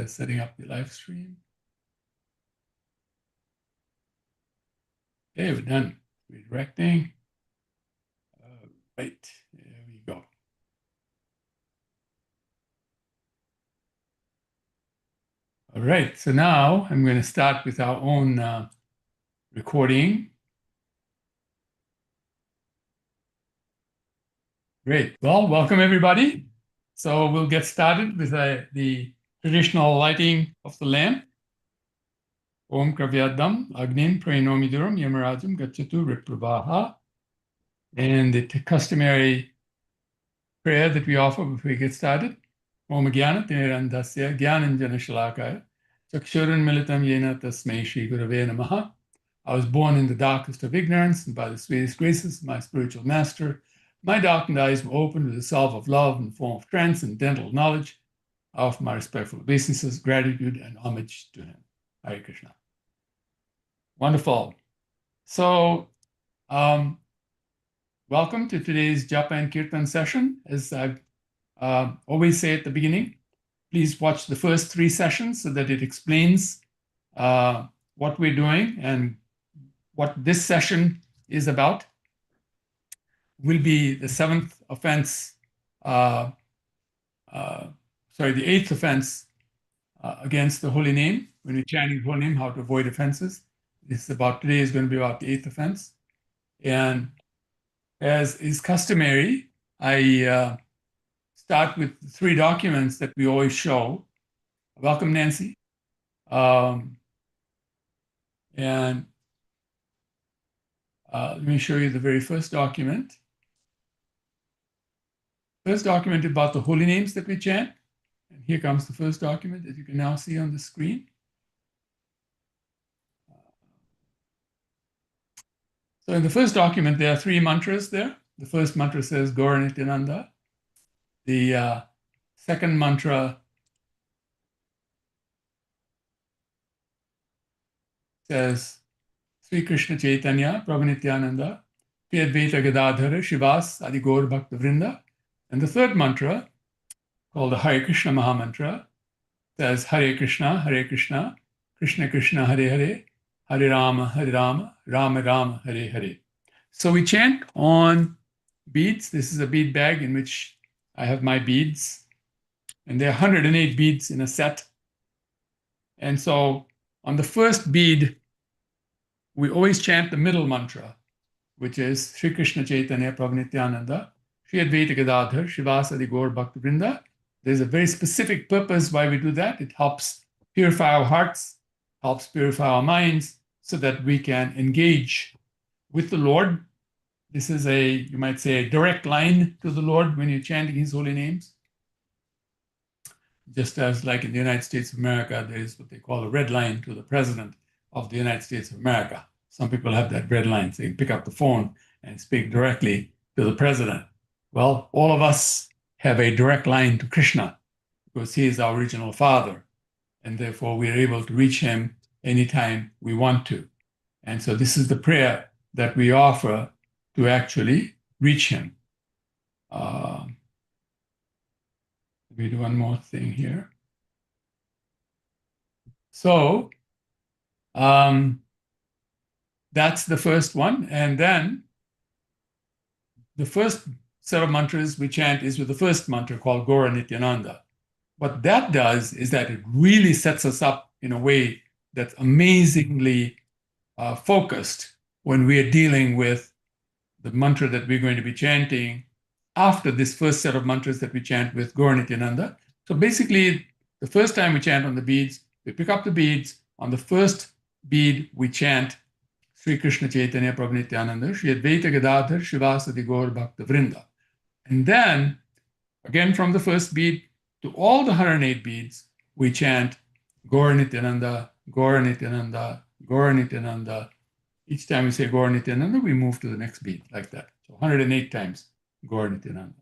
Setting up the live stream. Okay, we're done. Redirecting. Right, there we go. All right, so now I'm going to start with our own recording. Great. Well, welcome everybody. So we'll get started with the traditional lighting of the lamp. Om Kravyadam Agnin Pranomiduram Yamarajam Gachatu Ripravaha. And the customary prayer that we offer before we get started. Om Jnana Tinirandasya Jnananjana Shalakaya Chakshurun Militam Yena Tasmai Shri Gurave Namaha. I was born in the darkest of ignorance, and by the sweetest graces, my spiritual master, my darkened eyes were opened with the salve of love in the form of transcendental knowledge. I offer my respectful obeisances, gratitude, and homage to him. Hare Krishna. Wonderful. So, welcome to today's Japa and Kirtan session. As I always say at the beginning, please watch the first 3 sessions so that it explains what we're doing and what this session is about. Will be the 7th offense, the 8th offense against the holy name. When we're chanting the holy name, how to avoid offenses. Today is going to be about the 8th offense. And as is customary, I start with the 3 documents that we always show. Welcome, Nancy. Let me show you the very first document. First document about the holy names that we chant. And here comes the first document that you can now see on the screen. So in the first document, there are 3 mantras there. The first mantra says Gaura Nityananda. The second mantra says Sri Krishna Chaitanya, Prabhu Nityananda, Sri Advaita Gadadhara, Shivas, Adi Gaur Bhakta Vrinda. And the third mantra, called the Hare Krishna Maha Mantra, says Hare Krishna, Krishna Krishna, Hare Hare, Hare Rama, Rama Rama, Hare Hare. So we chant on beads. This is a bead bag in which I have my beads. And there are 108 beads in a set. And so on the first bead, we always chant the middle mantra, which is Sri Krishna Chaitanya Prabhu Nityananda, Sri Advaita Gadadhar, Shivasadi Gaur Bhakta Vrinda. There's a very specific purpose why we do that. It helps purify our hearts, helps purify our minds, so that we can engage with the Lord. This is you might say, a direct line to the Lord when you're chanting His holy names. Just as like in the United States of America, there is what they call a red line to the President of the United States of America. Some people have that red line, so you pick up the phone and speak directly to the President. Well, all of us have a direct line to Krishna because He is our original Father, and therefore we are able to reach Him anytime we want to. And so this is the prayer that we offer to actually reach Him. Let me do one more thing here. So that's the first one. And then the first set of mantras we chant is with the first mantra called Gaura Nityananda. What that does is that it really sets us up in a way that's amazingly focused when we are dealing with the mantra that we're going to be chanting after this first set of mantras that we chant with Gaura Nityananda. So basically, the first time we chant on the beads, we pick up the beads. On the first bead, we chant Sri Krishna Chaitanya Prabhu Nityananda, Sri Advaita Gadadhar, Shivasadi Gaur Bhakta Vrinda. And then, again from the first bead to all the 108 beads, we chant Gaura Nityananda, Gaura Nityananda, Gaura Nityananda. Each time we say Gaura Nityananda, we move to the next bead like that. So 108 times Gaura Nityananda.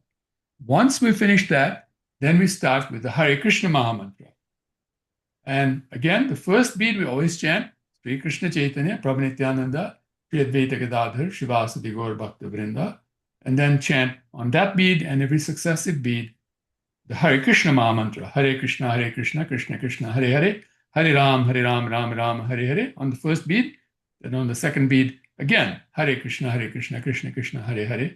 Once we finish that, then we start with the Hare Krishna Maha Mantra. And again, the first bead we always chant Sri Krishna Chaitanya Prabhu Nityananda, Sri Advaita Gadadhar, Shivasadi Gaur Bhakta Vrinda. And then chant on that bead and every successive bead the Hare Krishna Maha Mantra, Hare Krishna, Krishna Krishna, Hare Hare, Hare Ram, Ram, Hare Hare, on the first beat. Then on the second beat, again, Hare Krishna, Krishna, Hare Hare,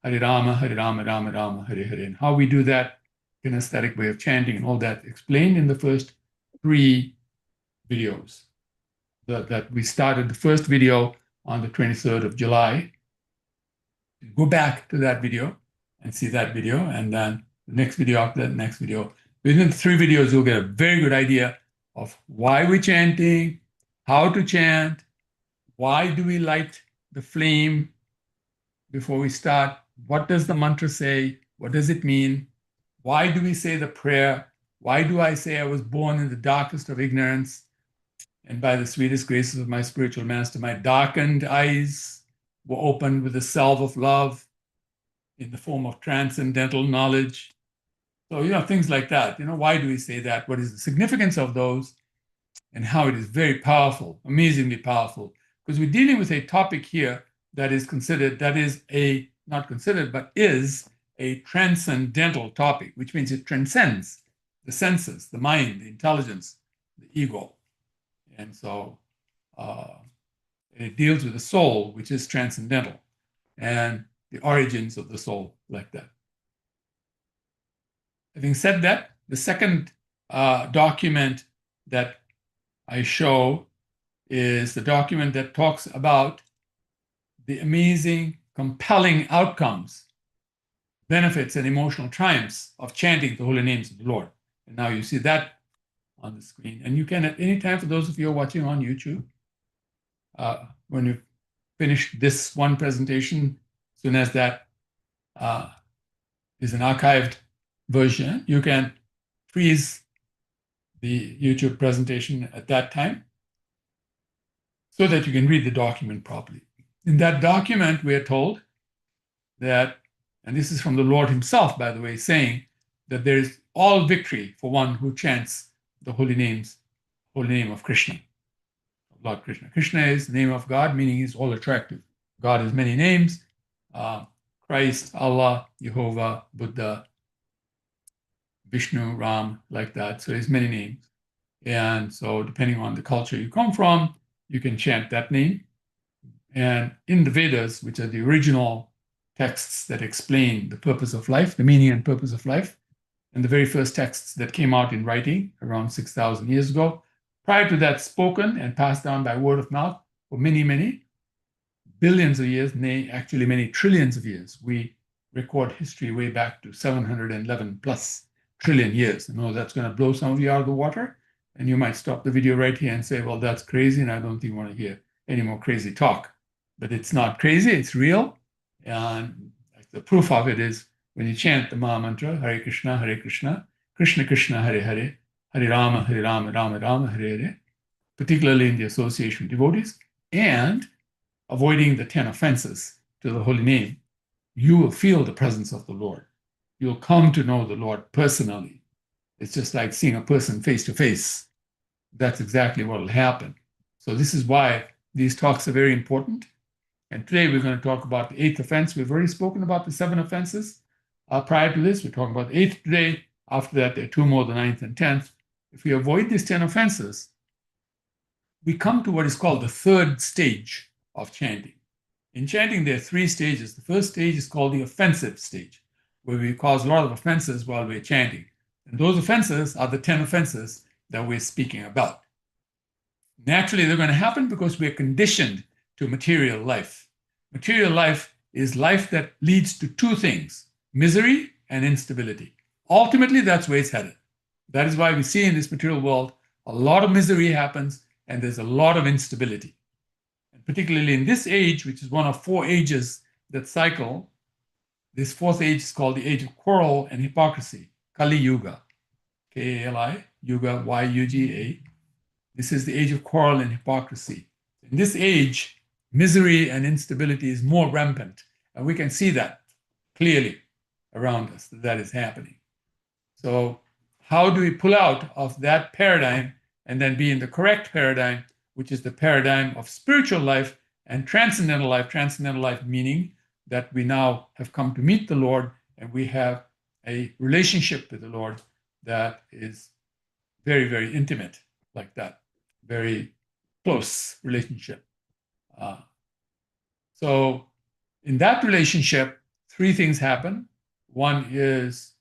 Hare Ram, Ram, Hare Hare. And how we do that, kinesthetic way of chanting and all that, explained in the first 3 videos. That we started the first video on the 23rd of July. Go back to that video and see that video, and then the next video after that, next video. Within the 3 videos, you'll get a very good idea of why we're chanting, how to chant, why do we light the flame before we start, what does the mantra say, what does it mean, why do we say the prayer, why do I say I was born in the darkest of ignorance, and by the sweetest graces of my spiritual master, my darkened eyes were opened with the salve of love in the form of transcendental knowledge. So, things like that. Why do we say that? What is the significance of those? And how it is very powerful, amazingly powerful. Because we're dealing with a topic here that is a transcendental topic, which means it transcends the senses, the mind, the intelligence, the ego. And so it deals with the soul, which is transcendental, and the origins of the soul, like that. Having said that, the second document that I show is the document that talks about the amazing, compelling outcomes, benefits, and emotional triumphs of chanting the holy names of the Lord. And now you see that on the screen. And you can, at any time, for those of you who are watching on YouTube, when you finish this one presentation, as soon as that is an archived version, you can freeze the YouTube presentation at that time so that you can read the document properly. In that document, we are told that, and this is from the Lord himself, by the way, saying that there is all victory for one who chants the holy names, holy name of Krishna, Lord Krishna. Krishna is the name of God, meaning he's all attractive. God has many names, Christ, Allah, Jehovah, Buddha, Vishnu, Ram, like that. So there's many names. And so depending on the culture you come from, you can chant that name. And in the Vedas, which are the original texts that explain the purpose of life, the meaning and purpose of life, and the very first texts that came out in writing around 6,000 years ago, prior to that spoken and passed down by word of mouth for many, many billions of years, nay, actually many trillions of years. We record history way back to 711 plus trillion years. I know that's going to blow some of you out of the water, and you might stop the video right here and say, well, that's crazy, and I don't think you want to hear any more crazy talk. But it's not crazy, it's real. And the proof of it is when you chant the Maha Mantra, Hare Krishna, Krishna Krishna, Hare Hare, Hare Rama, Rama, Hare Hare, particularly in the association with devotees, and avoiding the 10 offenses to the holy name, you will feel the presence of the Lord. You'll come to know the Lord personally. It's just like seeing a person face to face. That's exactly what will happen. So this is why these talks are very important. And today we're going to talk about the 8th offense. We've already spoken about the 7 offenses. Prior to this, we're talking about the 8th today. After that, there are 2 more, the 9th and 10th. If we avoid these 10 offenses, we come to what is called the 3rd stage of chanting. In chanting, there are 3 stages. The first stage is called the offensive stage, where we cause a lot of offenses while we're chanting. And those offenses are the 10 offenses that we're speaking about. Naturally, they're going to happen because we're conditioned to material life. Material life is life that leads to 2 things, misery and instability. Ultimately, that's where it's headed. That is why we see in this material world a lot of misery happens and there's a lot of instability. And particularly in this age, which is one of 4 ages that cycle, this 4th age is called the age of quarrel and hypocrisy, Kali Yuga, K-A-L-I, Yuga, Y-U-G-A. This is the age of quarrel and hypocrisy. In this age, misery and instability is more rampant, and we can see that clearly around us, that is happening. So how do we pull out of that paradigm and then be in the correct paradigm, which is the paradigm of spiritual life and transcendental life meaning that we now have come to meet the Lord and we have a relationship with the Lord that is very, very intimate, like that, very close relationship. So in that relationship, three things happen. One is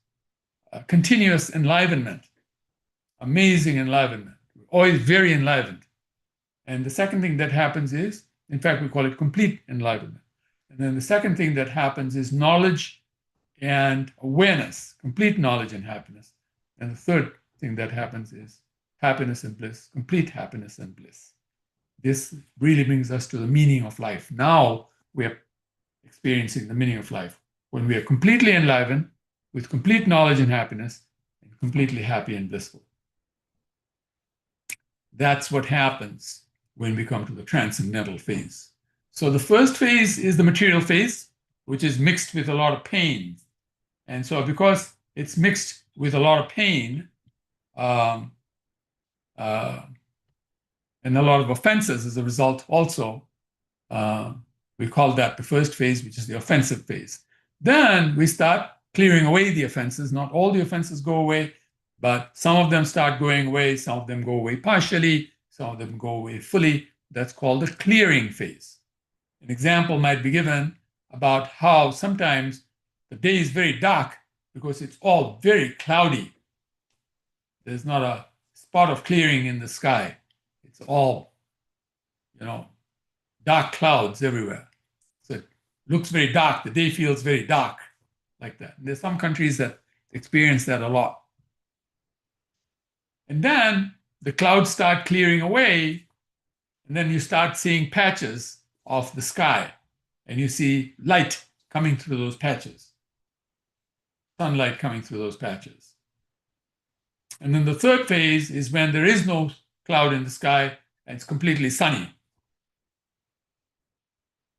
continuous enlivenment, amazing enlivenment, always very enlivened. And the second thing that happens is, in fact, we call it complete enlivenment. And then the second thing that happens is knowledge and awareness, complete knowledge and happiness. And the third thing that happens is happiness and bliss, complete happiness and bliss. This really brings us to the meaning of life. Now we are experiencing the meaning of life when we are completely enlivened with complete knowledge and happiness and completely happy and blissful. That's what happens when we come to the transcendental phase. So the first phase is the material phase, which is mixed with a lot of pain. And so because it's mixed with a lot of pain and a lot of offenses as a result also, we call that the first phase, which is the offensive phase. Then we start clearing away the offenses. Not all the offenses go away, but some of them start going away, some of them go away partially, some of them go away fully. That's called the clearing phase. An example might be given about how sometimes the day is very dark because it's all very cloudy. There's not a spot of clearing in the sky. It's all, dark clouds everywhere. So it looks very dark. The day feels very dark like that. And there's some countries that experience that a lot. And then the clouds start clearing away, and then you start seeing patches of the sky, and you see light coming through those patches, sunlight coming through those patches. And then the third phase is when there is no cloud in the sky and it's completely sunny.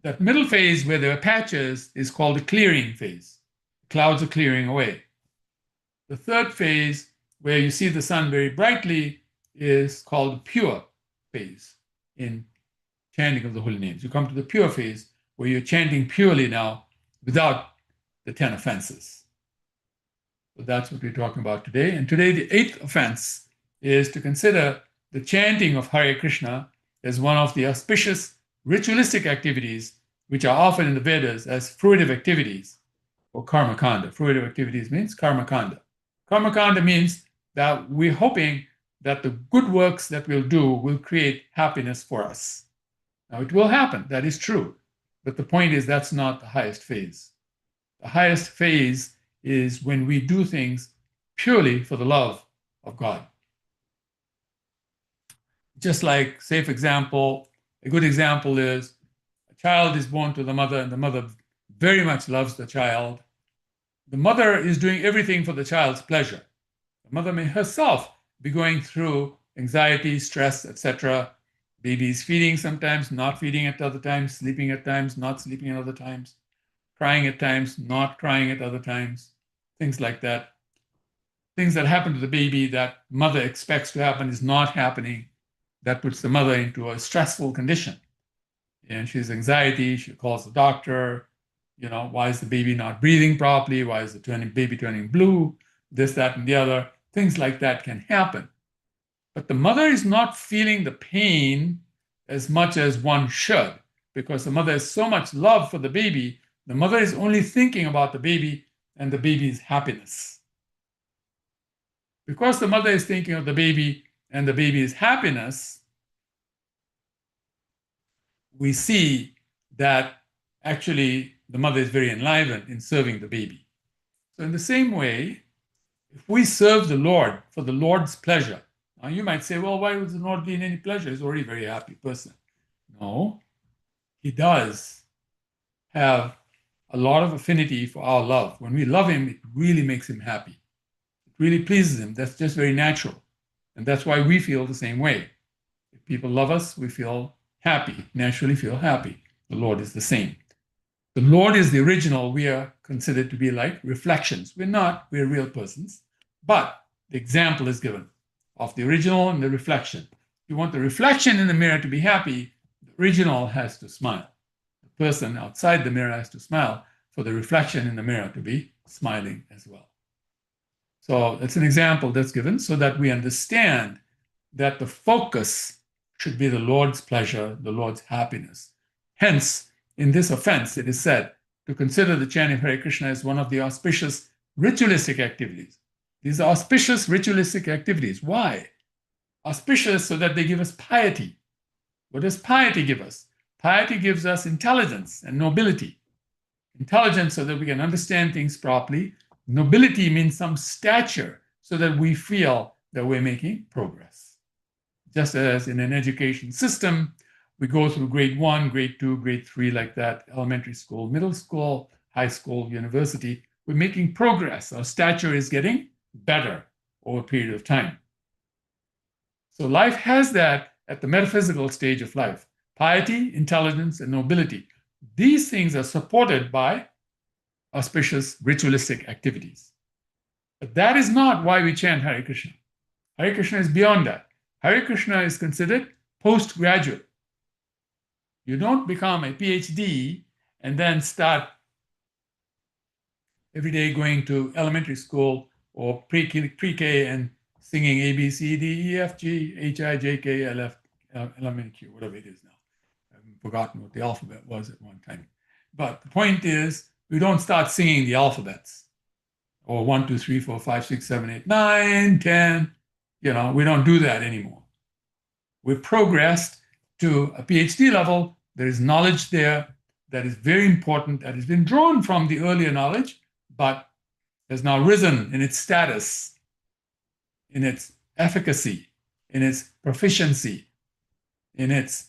That middle phase where there are patches is called the clearing phase. Clouds are clearing away. The third phase, where you see the sun very brightly, is called the pure phase in chanting of the holy names. You come to the pure phase where you're chanting purely now without the 10 offenses. So that's what we're talking about today. And today, the 8th offense is to consider the chanting of Hare Krishna as one of the auspicious ritualistic activities which are often in the Vedas as fruitive activities or karma kanda. Fruitive activities means karma kanda. Karma kanda means that we're hoping that the good works that we'll do will create happiness for us. Now, it will happen. That is true. But the point is that's not the highest phase. The highest phase is when we do things purely for the love of God. Just like, say, for example, a good example is a child is born to the mother, and the mother very much loves the child. The mother is doing everything for the child's pleasure. The mother may herself be going through anxiety, stress, etc. Baby is feeding sometimes, not feeding at other times, sleeping at times, not sleeping at other times, crying at times, not crying at other times, things like that. Things that happen to the baby that mother expects to happen is not happening. That puts the mother into a stressful condition. And she has anxiety, she calls the doctor, why is the baby not breathing properly? Why is the baby turning blue? This, that, and the other. Things like that can happen. But the mother is not feeling the pain as much as one should, because the mother has so much love for the baby. The mother is only thinking about the baby and the baby's happiness. Because the mother is thinking of the baby and the baby's happiness, we see that actually the mother is very enlivened in serving the baby. So in the same way, if we serve the Lord for the Lord's pleasure, now you might say, well, why would the Lord be in any pleasure? He's already a very happy person. No, he does have a lot of affinity for our love. When we love him, it really makes him happy. It really pleases him. That's just very natural. And that's why we feel the same way. If people love us, we feel happy, naturally feel happy. The Lord is the same. The Lord is the original. We are considered to be like reflections. We're not, we're real persons. But the example is given of the original and the reflection. If you want the reflection in the mirror to be happy, the original has to smile. The person outside the mirror has to smile for the reflection in the mirror to be smiling as well. So it's an example that's given so that we understand that the focus should be the Lord's pleasure, the Lord's happiness. Hence, in this offense, it is said to consider the chanting of Hare Krishna as one of the auspicious ritualistic activities. These are auspicious ritualistic activities. Why? Auspicious so that they give us piety. What does piety give us? Piety gives us intelligence and nobility. Intelligence so that we can understand things properly. Nobility means some stature so that we feel that we're making progress. Just as in an education system, we go through grade 1, grade 2, grade 3, like that, elementary school, middle school, high school, university. We're making progress. Our stature is getting better over a period of time. So life has that at the metaphysical stage of life. Piety, intelligence, and nobility. These things are supported by auspicious ritualistic activities. But that is not why we chant Hare Krishna. Hare Krishna is beyond that. Hare Krishna is considered postgraduate. You don't become a PhD and then start every day going to elementary school or pre-K and singing A, B, C, D, E, F, G, H, I, J, K, L, F, L, M, N, Q, whatever it is now. I've forgotten what the alphabet was at one time. But the point is, we don't start singing the alphabets. Or 1, 2, 3, 4, 5, 6, 7, 8, 9, 10. We don't do that anymore. We've progressed to a PhD level. There is knowledge there that is very important, that has been drawn from the earlier knowledge, but has now risen in its status, in its efficacy, in its proficiency, in its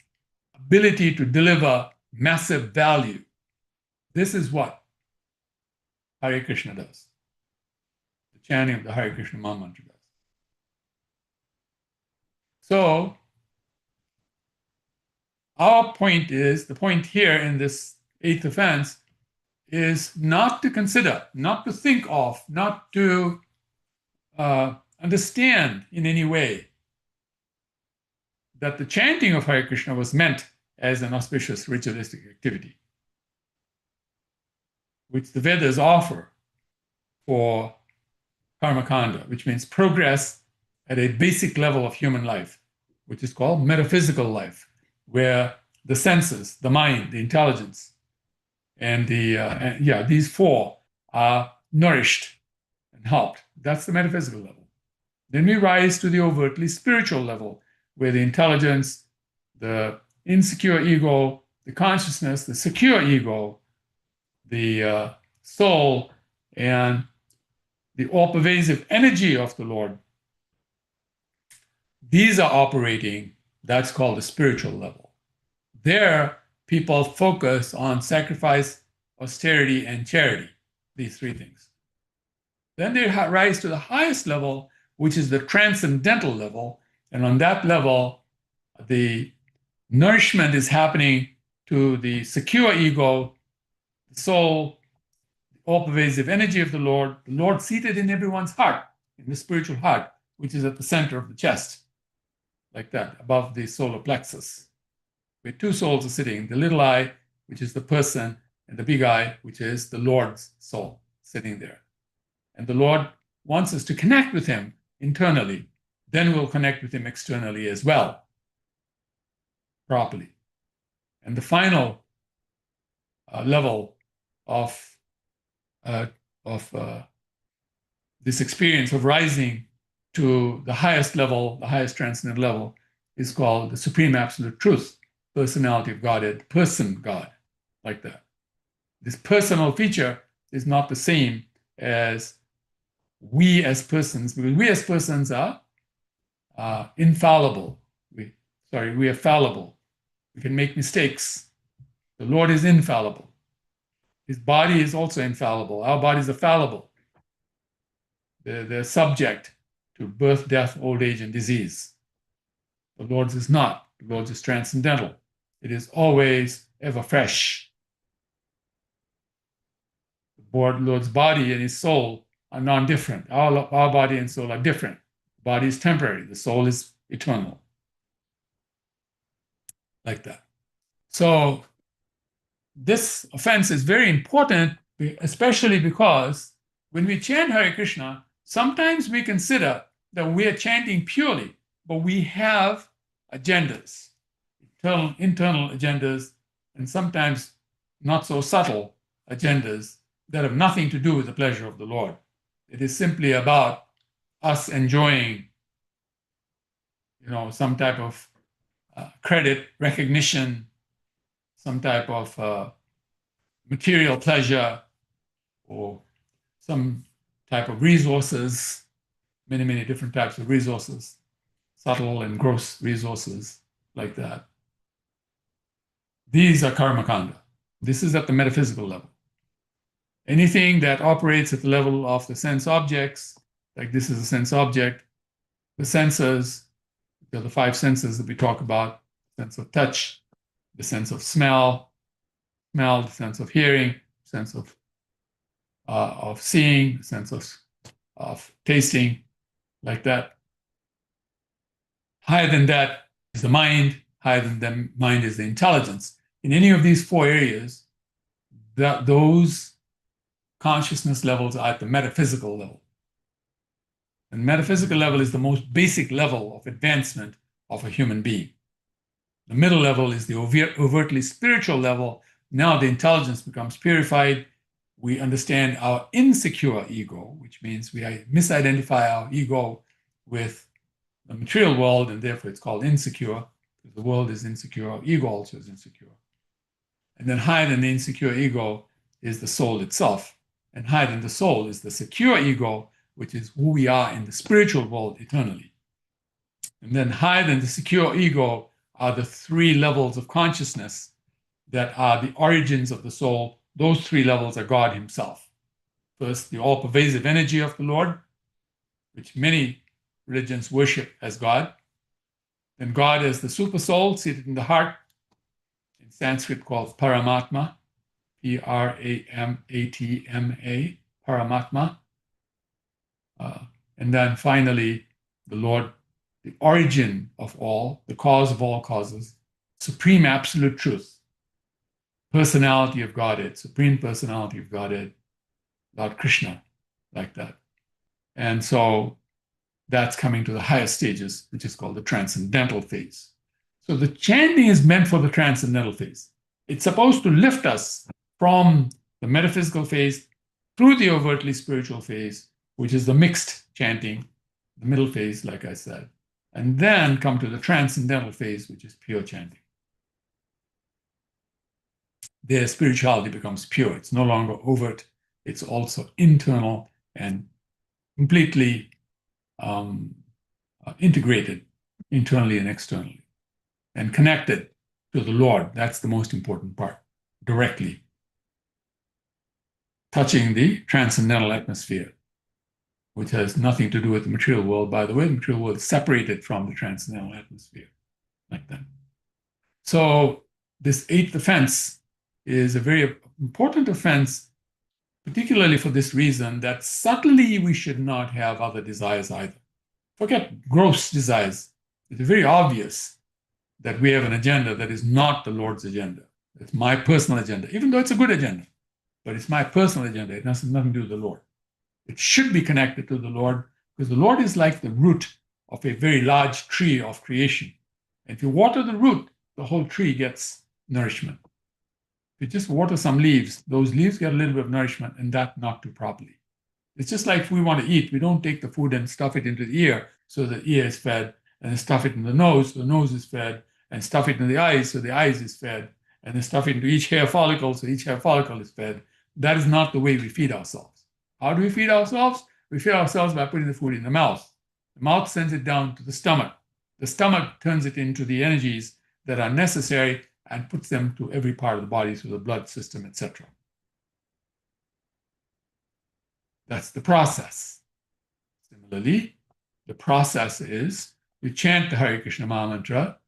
ability to deliver massive value. This is what Hare Krishna does. The chanting of the Hare Krishna Maha Mantra does. So, our point is, the point here in this eighth offense is not to consider, not to think of, not to understand in any way that the chanting of Hare Krishna was meant as an auspicious ritualistic activity, which the Vedas offer for karmakanda, which means progress at a basic level of human life, which is called metaphysical life, where the senses, the mind, the intelligence, and these four are nourished and helped. That's the metaphysical level. Then we rise to the overtly spiritual level, where the intelligence, the insecure ego, the consciousness, the secure ego, the soul, and the all-pervasive energy of the Lord, these are operating. That's called the spiritual level. There, people focus on sacrifice, austerity, and charity, these three things. Then they rise to the highest level, which is the transcendental level. And on that level, the nourishment is happening to the secure ego, the soul, the all-pervasive energy of the Lord seated in everyone's heart, in the spiritual heart, which is at the center of the chest, like that, above the solar plexus, where two souls are sitting, the little I, which is the person, and the big I, which is the Lord's soul, sitting there. And the Lord wants us to connect with him internally. Then we'll connect with him externally as well, properly. And the final level of this experience of rising to the highest level, the highest transcendental level, is called the Supreme Absolute Truth, personality of Godhead, person God, like that. This personal feature is not the same as we as persons, because we as persons are infallible. We are fallible. We can make mistakes. The Lord is infallible. His body is also infallible. Our bodies are fallible. They're subject to birth, death, old age, and disease. The Lord's is not. The Lord's is transcendental. It is always ever fresh. The Lord's body and his soul are non-different. Our body and soul are different. The body is temporary. The soul is eternal. Like that. So this offense is very important, especially because when we chant Hare Krishna, sometimes we consider that we are chanting purely, but we have agendas, internal agendas, and sometimes not so subtle agendas that have nothing to do with the pleasure of the Lord. It is simply about us enjoying, some type of credit, recognition, some type of material pleasure, or some type of resources, many, many different types of resources, subtle and gross resources like that. These are karmakanda. This is at the metaphysical level. Anything that operates at the level of the sense objects, like this is a sense object, the senses, the 5 senses that we talk about, sense of touch, the sense of smell, the sense of hearing, sense of seeing, sense of tasting, like that. Higher than that is the mind, higher than the mind is the intelligence. In any of these 4 areas, those consciousness levels are at the metaphysical level. And metaphysical level is the most basic level of advancement of a human being. The middle level is the overtly spiritual level. Now the intelligence becomes purified. We understand our insecure ego, which means we misidentify our ego with the material world, and therefore it's called insecure, because the world is insecure, our ego also is insecure. And then higher than the insecure ego is the soul itself. And higher than the soul is the secure ego, which is who we are in the spiritual world eternally. And then higher than the secure ego are the 3 levels of consciousness that are the origins of the soul. Those 3 levels are God himself. First, the all-pervasive energy of the Lord, which many religions worship as God. Then God as the super soul seated in the heart, in Sanskrit called Paramatma, Pramatma, Paramatma. And then finally, the Lord, the origin of all, the cause of all causes, supreme absolute truth, personality of Godhead, supreme personality of Godhead, Lord Krishna, like that. And so that's coming to the higher stages, which is called the transcendental phase. So the chanting is meant for the transcendental phase. It's supposed to lift us from the metaphysical phase through the overtly spiritual phase, which is the mixed chanting, the middle phase, like I said, and then come to the transcendental phase, which is pure chanting. Their spirituality becomes pure. It's no longer overt. It's also internal and completely integrated internally and externally, and connected to the Lord. That's the most important part, directly touching the transcendental atmosphere, which has nothing to do with the material world. By the way, the material world is separated from the transcendental atmosphere, like that. So this 8th offense is a very important offense, particularly for this reason, that subtly we should not have other desires either. Forget gross desires. It's very obvious that we have an agenda that is not the Lord's agenda. It's my personal agenda, even though it's a good agenda. But it's my personal agenda. It has nothing to do with the Lord. It should be connected to the Lord, because the Lord is like the root of a very large tree of creation. And if you water the root, the whole tree gets nourishment. If you just water some leaves, those leaves get a little bit of nourishment, and that not too properly. It's just like if we want to eat, we don't take the food and stuff it into the ear so the ear is fed, and then stuff it in the nose so the nose is fed, and stuff it in the eyes so the eyes is fed, and then stuff it into each hair follicle so each hair follicle is fed. That is not the way we feed ourselves. How do we feed ourselves? We feed ourselves by putting the food in the mouth. The mouth sends it down to the stomach. The stomach turns it into the energies that are necessary and puts them to every part of the body through the blood system, etc. That's the process. Similarly, the process is you chant the Hare Krishna Maha Mantra,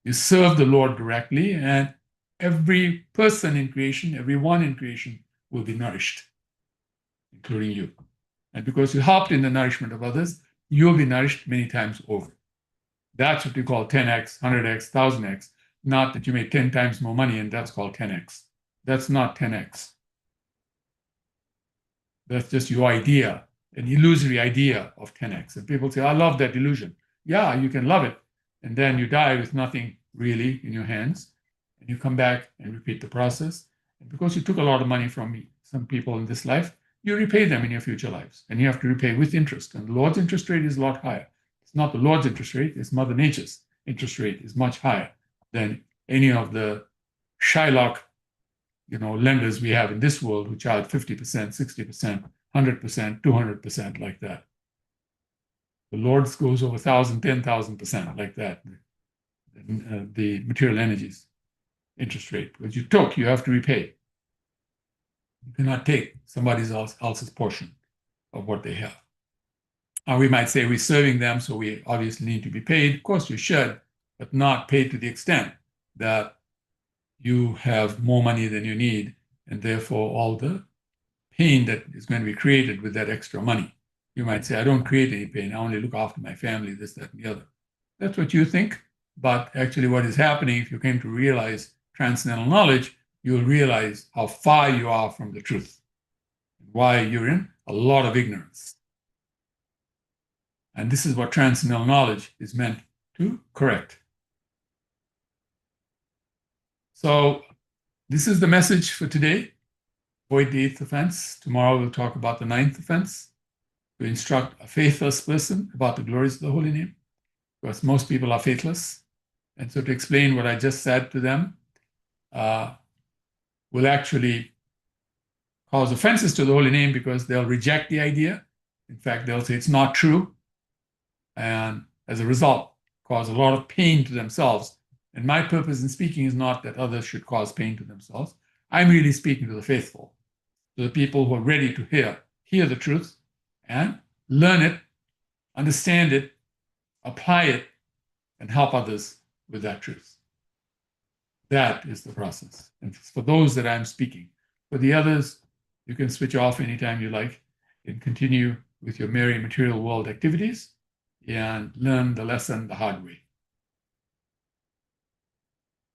you serve the Lord directly, and every person in creation, everyone in creation will be nourished, including you. And because you helped in the nourishment of others, you'll be nourished many times over. That's what we call 10x, 100x, 1000x. Not that you made 10 times more money and that's called 10x. That's not 10x. That's just your idea an illusory idea of 10x. And people say, I love that illusion. Yeah, you can love it. And then you die with nothing really in your hands. And you come back and repeat the process. And because you took a lot of money from some people in this life, you repay them in your future lives. And you have to repay with interest. And the Lord's interest rate is a lot higher. It's not the Lord's interest rate, it's Mother Nature's interest rate is much higher than any of the Shylock, lenders we have in this world who charge 50%, 60%, 100%, 200% like that. The Lord's goes over 1,000, 10,000% like that. The material energies interest rate. Because you took, you have to repay. You cannot take somebody else's portion of what they have. We might say we're serving them, so we obviously need to be paid. Of course, you should, but not paid to the extent that you have more money than you need, and therefore all the pain that is going to be created with that extra money. You might say, I don't create any pain. I only look after my family, this, that, and the other. That's what you think, but actually what is happening, if you came to realize transcendental knowledge, you'll realize how far you are from the truth, why you're in a lot of ignorance. And this is what transcendental knowledge is meant to correct. So this is the message for today. Avoid the 8th offense. Tomorrow we'll talk about the 9th offense. To instruct a faithless person about the glories of the holy name, because most people are faithless. And so to explain what I just said to them will actually cause offenses to the holy name, because they'll reject the idea. In fact, they'll say it's not true. And as a result, cause a lot of pain to themselves. And my purpose in speaking is not that others should cause pain to themselves. I'm really speaking to the faithful, to the people who are ready to hear the truth and learn it, understand it, apply it, and help others with that truth. That is the process. And for those that I'm speaking. For the others, you can switch off anytime you like and continue with your merry material world activities and learn the lesson the hard way.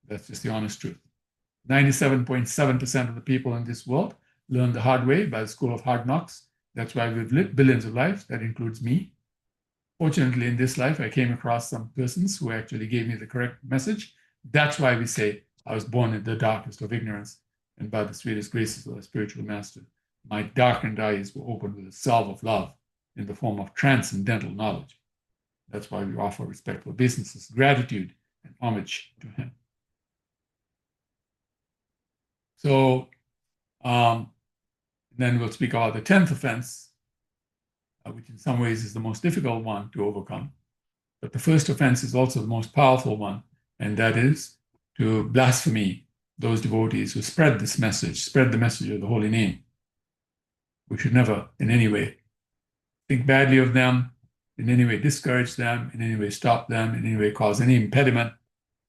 That's just the honest truth. 97.7% of the people in this world learn the hard way by the school of hard knocks. That's why we've lived billions of lives. That includes me. Fortunately, in this life, I came across some persons who actually gave me the correct message. That's why we say, I was born in the darkest of ignorance, and by the sweetest graces of the spiritual master, my darkened eyes were opened with a salve of love in the form of transcendental knowledge. That's why we offer respectful obeisances, gratitude, and homage to him. So then we'll speak about the 10th offense, which in some ways is the most difficult one to overcome. But the first offense is also the most powerful one, and that is to blaspheme those devotees who spread this message, spread the message of the holy name. We should never in any way think badly of them, in any way discourage them, in any way stop them, in any way cause any impediment.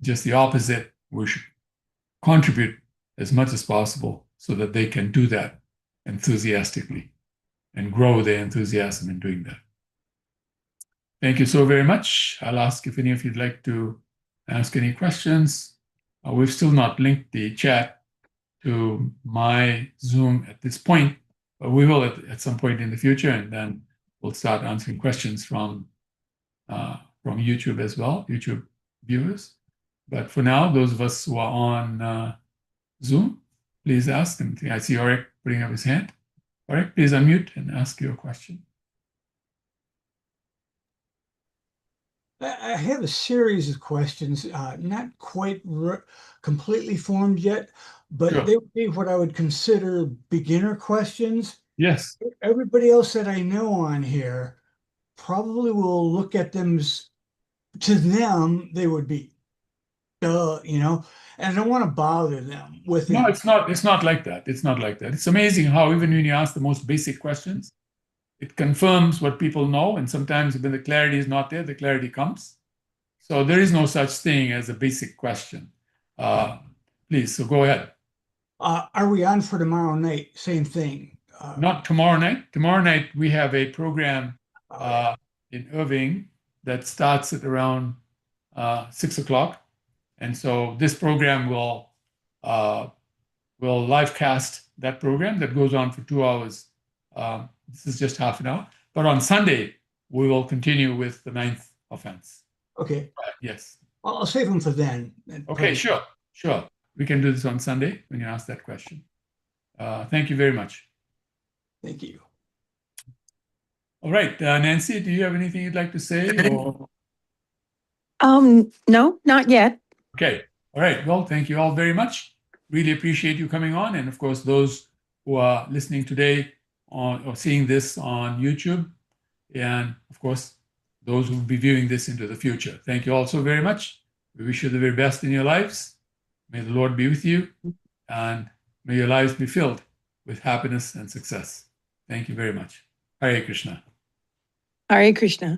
Just the opposite. We should contribute as much as possible so that they can do that enthusiastically and grow their enthusiasm in doing that. Thank you so very much. I'll ask if any of you'd like to ask any questions. We've still not linked the chat to my Zoom at this point, but we will at some point in the future, and then we'll start answering questions from YouTube as well, YouTube viewers. But for now, those of us who are on Zoom, please ask. And I see Auric putting up his hand. Auric, please unmute and ask your question. I have a series of questions, not quite completely formed yet, but Sure. they would be what I would consider beginner questions. Yes. Everybody else that I know on here probably will look at them to them, they would be, duh, and I don't want to bother them with No, it. it's not like that. It's not like that. It's amazing how even when you ask the most basic questions, it confirms what people know, and sometimes when the clarity is not there, the clarity comes. So there is no such thing as a basic question. Please, so go ahead. Are we on for tomorrow night? Same thing. Not tomorrow night. Tomorrow night we have a program in Irving that starts at around 6 o'clock, and so this program will live cast that program that goes on for 2 hours. This is just half an hour. But on Sunday, we will continue with the 9th offense. Okay. Yes. I'll save them for then. Okay, sure. We can do this on Sunday when you ask that question. Thank you very much. Thank you. All right, Nancy, do you have anything you'd like to say? Or... No, not yet. Okay. All right. Well, thank you all very much. Really appreciate you coming on. And of course, those who are listening today on or seeing this on YouTube. And of course, those who will be viewing this into the future. Thank you all so very much. We wish you the very best in your lives. May the Lord be with you. And may your lives be filled with happiness and success. Thank you very much. Hare Krishna. Hare Krishna.